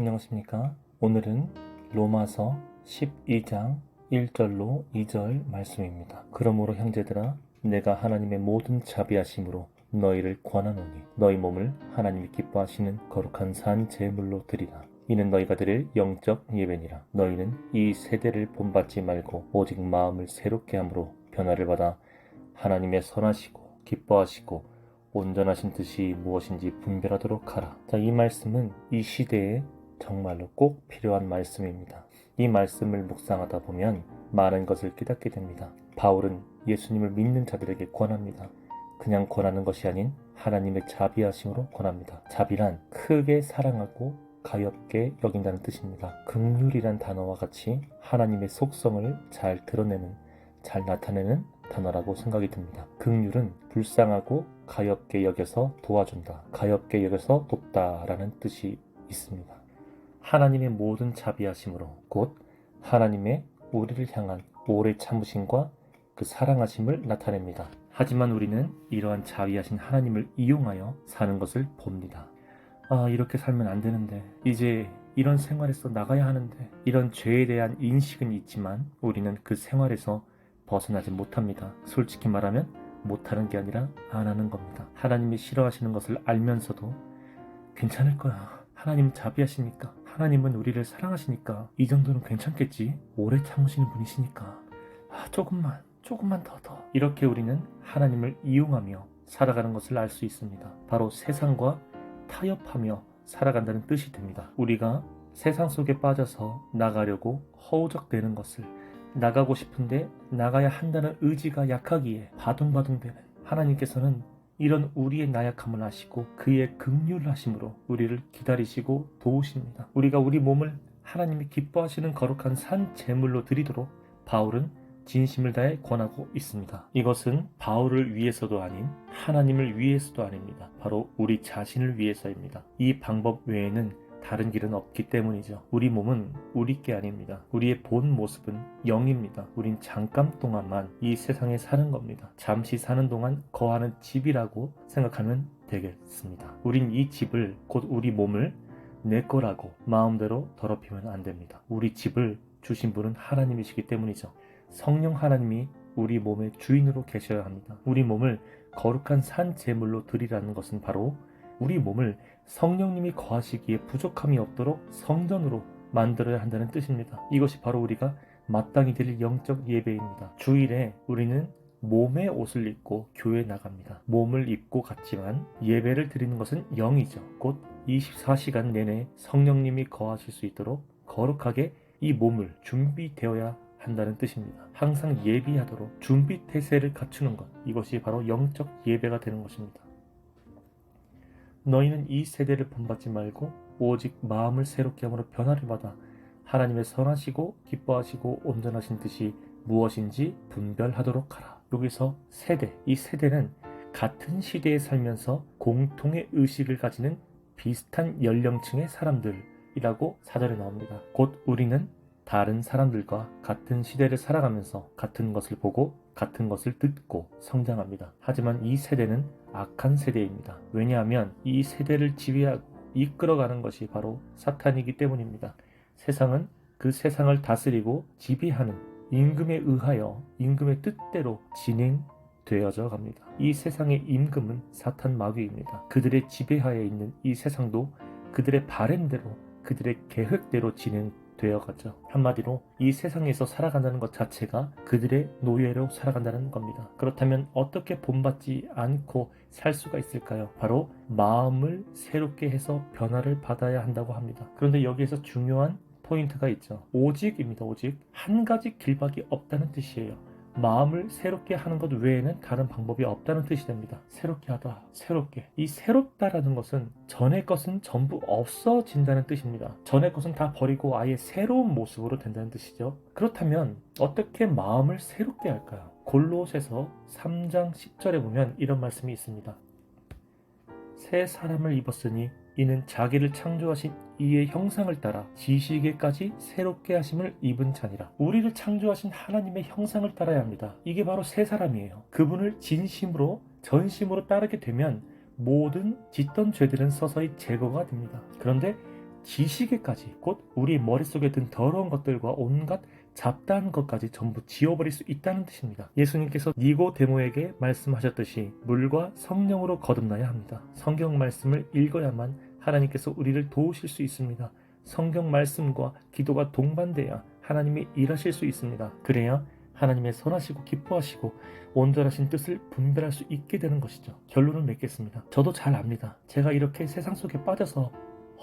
안녕하십니까? 오늘은 로마서 12장 1절로 2절 말씀입니다. 그러므로 형제들아 내가 하나님의 모든 자비하심으로 너희를 권하노니 너희 몸을 하나님이 기뻐하시는 거룩한 산 제물로 드리라. 이는 너희가 드릴 영적 예배니라. 너희는 이 세대를 본받지 말고 오직 마음을 새롭게 함으로 변화를 받아 하나님의 선하시고 기뻐하시고 온전하신 뜻이 무엇인지 분별하도록 하라. 자, 이 말씀은 이 시대에 정말로 꼭 필요한 말씀입니다. 이 말씀을 묵상하다 보면 많은 것을 깨닫게 됩니다. 바울은 예수님을 믿는 자들에게 권합니다. 그냥 권하는 것이 아닌 하나님의 자비하심으로 권합니다. 자비란 크게 사랑하고 가엾게 여긴다는 뜻입니다. 긍휼이란 단어와 같이 하나님의 속성을 잘 드러내는, 잘 나타내는 단어라고 생각이 듭니다. 긍휼은 불쌍하고 가엾게 여겨서 도와준다, 가엾게 여겨서 돕다라는 뜻이 있습니다. 하나님의 모든 자비하심으로 곧 하나님의 우리를 향한 오래 참으심과 그 사랑하심을 나타냅니다. 하지만 우리는 이러한 자비하신 하나님을 이용하여 사는 것을 봅니다. 이렇게 살면 안 되는데, 이제 이런 생활에서 나가야 하는데, 이런 죄에 대한 인식은 있지만 우리는 그 생활에서 벗어나지 못합니다. 솔직히 말하면 못하는 게 아니라 안 하는 겁니다. 하나님이 싫어하시는 것을 알면서도 괜찮을 거야, 하나님은 자비하시니까, 하나님은 우리를 사랑하시니까 이 정도는 괜찮겠지, 오래 참으시는 분이시니까 조금만 더 이렇게 우리는 하나님을 이용하며 살아가는 것을 알 수 있습니다. 바로 세상과 타협하며 살아간다는 뜻이 됩니다. 우리가 세상 속에 빠져서 나가려고 허우적대는 것을, 나가고 싶은데 나가야 한다는 의지가 약하기에 바둥바둥대는 하나님께서는 이런 우리의 나약함을 아시고 그의 긍휼하심으로 우리를 기다리시고 도우십니다. 우리가 우리 몸을 하나님이 기뻐하시는 거룩한 산 제물로 드리도록 바울은 진심을 다해 권하고 있습니다. 이것은 바울을 위해서도 아닌 하나님을 위해서도 아닙니다. 바로 우리 자신을 위해서입니다. 이 방법 외에는 다른 길은 없기 때문이죠. 우리 몸은 우리 게 아닙니다. 우리의 본 모습은 영입니다. 우린 잠깐 동안만 이 세상에 사는 겁니다. 잠시 사는 동안 거하는 집이라고 생각하면 되겠습니다. 우린 이 집을, 곧 우리 몸을 내 거라고 마음대로 더럽히면 안 됩니다. 우리 집을 주신 분은 하나님이시기 때문이죠. 성령 하나님이 우리 몸의 주인으로 계셔야 합니다. 우리 몸을 거룩한 산 제물로 드리라는 것은 바로 우리 몸을 성령님이 거하시기에 부족함이 없도록 성전으로 만들어야 한다는 뜻입니다. 이것이 바로 우리가 마땅히 드릴 영적 예배입니다. 주일에 우리는 몸의 옷을 입고 교회에 나갑니다. 몸을 입고 갔지만 예배를 드리는 것은 영이죠. 곧 24시간 내내 성령님이 거하실 수 있도록 거룩하게 이 몸을 준비되어야 한다는 뜻입니다. 항상 예비하도록 준비 태세를 갖추는 것, 이것이 바로 영적 예배가 되는 것입니다. 너희는 이 세대를 본받지 말고 오직 마음을 새롭게 함으로 변화를 받아 하나님의 선하시고 기뻐하시고 온전하신 뜻이 무엇인지 분별하도록 하라. 여기서 세대, 이 세대는 같은 시대에 살면서 공통의 의식을 가지는 비슷한 연령층의 사람들이라고 사절에 나옵니다. 곧 우리는 다른 사람들과 같은 시대를 살아가면서 같은 것을 보고 같은 것을 듣고 성장합니다. 하지만 이 세대는 악한 세대입니다. 왜냐하면 이 세대를 지배하고 이끌어가는 것이 바로 사탄이기 때문입니다. 세상은 그 세상을 다스리고 지배하는 임금에 의하여 임금의 뜻대로 진행되어져 갑니다. 이 세상의 임금은 사탄 마귀입니다. 그들의 지배하에 있는 이 세상도 그들의 바램대로, 그들의 계획대로 되어가죠. 한마디로 이 세상에서 살아간다는 것 자체가 그들의 노예로 살아간다는 겁니다. 그렇다면 어떻게 본받지 않고 살 수가 있을까요? 바로 마음을 새롭게 해서 변화를 받아야 한다고 합니다. 그런데 여기에서 중요한 포인트가 있죠. 오직입니다. 오직 한 가지 길밖에 없다는 뜻이에요. 마음을 새롭게 하는 것 외에는 다른 방법이 없다는 뜻이 됩니다. 새롭게 하다, 새롭게. 이 새롭다라는 것은 전의 것은 전부 없어진다는 뜻입니다. 전의 것은 다 버리고 아예 새로운 모습으로 된다는 뜻이죠. 그렇다면 어떻게 마음을 새롭게 할까요? 골로새서 3장 10절에 보면 이런 말씀이 있습니다. 새 사람을 입었으니 이는 자기를 창조하신 이의 형상을 따라 지시기까지 새롭게 하심을 입은 자니라. 우리를 창조하신 하나님의 형상을 따라야 합니다. 이게 바로 새 사람이에요. 그분을 진심으로 전심으로 따르게 되면 모든 짓던 죄들은 서서히 제거가 됩니다. 그런데 지시개까지, 곧 우리 머릿속에 든 더러운 것들과 온갖 잡다한 것까지 전부 지워버릴 수 있다는 뜻입니다. 예수님께서 니고데모에게 말씀하셨듯이 물과 성령으로 거듭나야 합니다. 성경 말씀을 읽어야만 하나님께서 우리를 도우실 수 있습니다. 성경 말씀과 기도가 동반돼야 하나님이 일하실 수 있습니다. 그래야 하나님의 선하시고 기뻐하시고 온전하신 뜻을 분별할 수 있게 되는 것이죠. 결론을 맺겠습니다. 저도 잘 압니다. 제가 이렇게 세상 속에 빠져서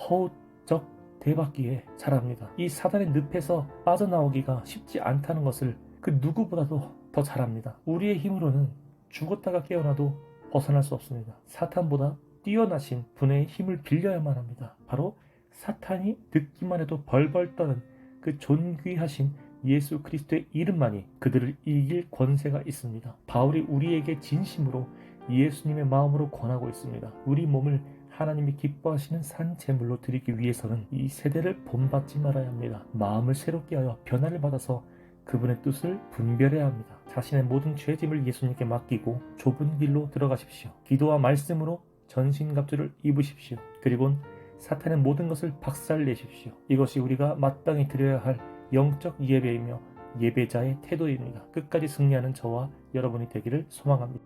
허우적 대받기에 잘합니다. 이 사단의 늪에서 빠져나오기가 쉽지 않다는 것을 그 누구보다도 더 잘합니다. 우리의 힘으로는 죽었다가 깨어나도 벗어날 수 없습니다. 사탄보다 뛰어나신 분의 힘을 빌려야만 합니다. 바로 사탄이 듣기만 해도 벌벌 떠는 그 존귀하신 예수 그리스도의 이름만이 그들을 이길 권세가 있습니다. 바울이 우리에게 진심으로 예수님의 마음으로 권하고 있습니다. 우리 몸을 하나님이 기뻐하시는 산 제물로 드리기 위해서는 이 세대를 본받지 말아야 합니다. 마음을 새롭게 하여 변화를 받아서 그분의 뜻을 분별해야 합니다. 자신의 모든 죄짐을 예수님께 맡기고 좁은 길로 들어가십시오. 기도와 말씀으로 전신갑주를 입으십시오. 그리고 사탄의 모든 것을 박살내십시오. 이것이 우리가 마땅히 드려야 할 영적 예배이며 예배자의 태도입니다. 끝까지 승리하는 저와 여러분이 되기를 소망합니다.